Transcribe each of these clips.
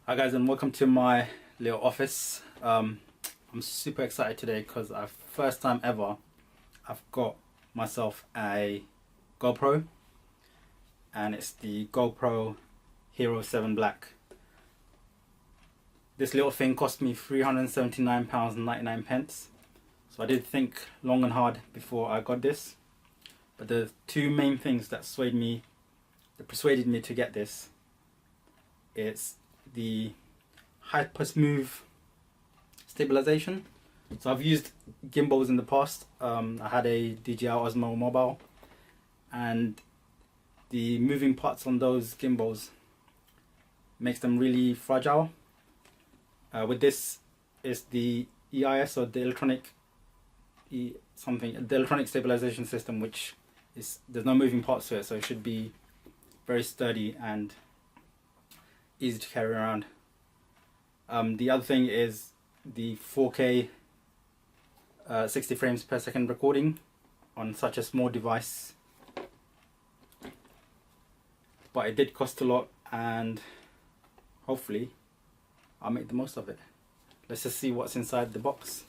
Hi guys, and welcome to my little office. I'm super excited today because first time ever I've got myself a GoPro, and it's the GoPro Hero 7 Black. This little thing cost me £379.99, so I did think long and hard before I got this. But the two main things that persuaded me to get this, it's the hyper smooth stabilization. So I've used gimbals in the past. I had a DJI Osmo Mobile, and the moving parts on those gimbals makes them really fragile. With this, is the EIS, or the electronic stabilization system, which is, there's no moving parts to it, so it should be very sturdy and easy to carry around. The other thing is the 4K 60 frames per second recording on such a small device, but it did cost a lot, and hopefully I'll make the most of it. Let's just see what's inside the box.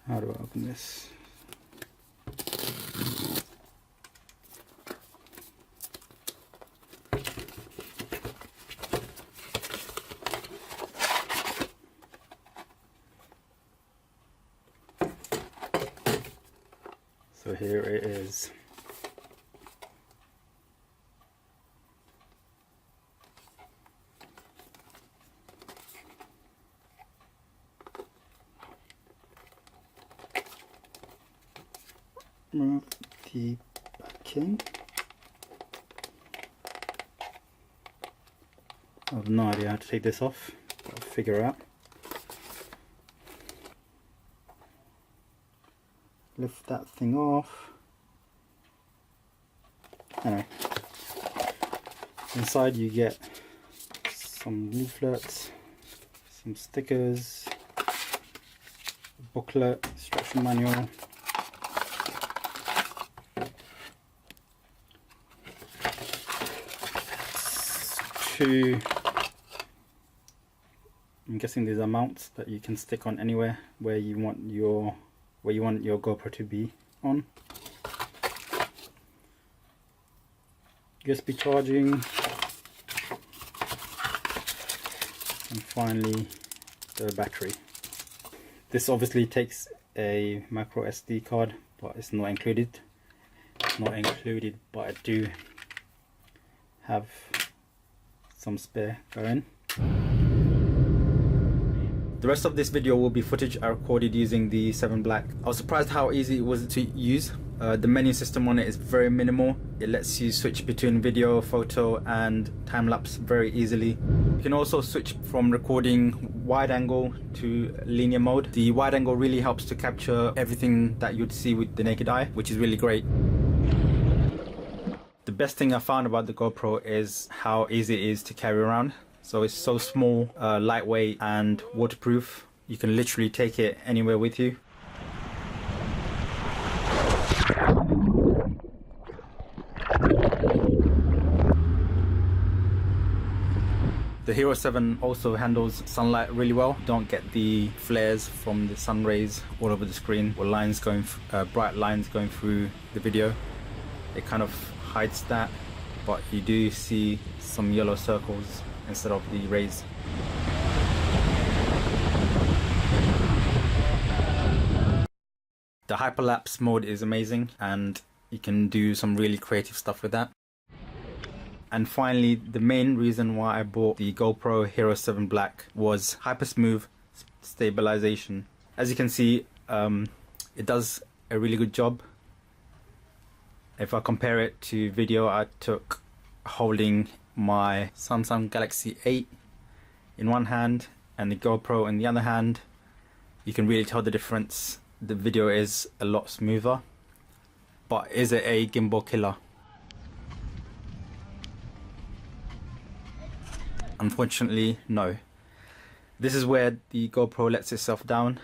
How do I open this? So here it is. Remove the backing. I have no idea how to take this off, but I'll figure it out. Lift that thing off. Anyway, inside you get some leaflets, some stickers, a booklet, instruction manual, I'm guessing these are mounts that you can stick on anywhere where you want your GoPro to be on. USB charging, and finally the battery. This obviously takes a micro SD card, but it's not included. But I do have some spare going. The rest of this video will be footage I recorded using the 7 Black. I was surprised how easy it was to use. The menu system on it is very minimal. It lets you switch between video, photo and time-lapse very easily. You can also switch from recording wide angle to linear mode. The wide angle really helps to capture everything that you'd see with the naked eye, which is really great. The best thing I found about the GoPro is how easy it is to carry around. So it's so small, lightweight and waterproof. You can literally take it anywhere with you. The Hero 7 also handles sunlight really well. Don't get the flares from the sun rays all over the screen, or bright lines going through the video. It kind of hides that, but you do see some yellow circles instead of the rays. The hyperlapse mode is amazing, and you can do some really creative stuff with that. And finally, the main reason why I bought the GoPro Hero 7 Black was hyper smooth stabilization. As you can see, it does a really good job. If I compare it to video I took holding my Samsung Galaxy 8 in one hand and the GoPro in the other hand, you can really tell the difference. The video is a lot smoother, but is it a gimbal killer? Unfortunately, no. This is where the GoPro lets itself down.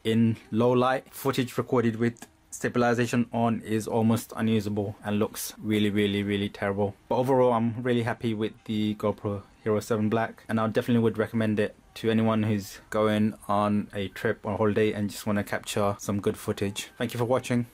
In low light, footage recorded with stabilization on is almost unusable and looks really terrible. But overall, I'm really happy with the GoPro Hero 7 Black, and I definitely would recommend it to anyone who's going on a trip or holiday and just want to capture some good footage. Thank you for watching.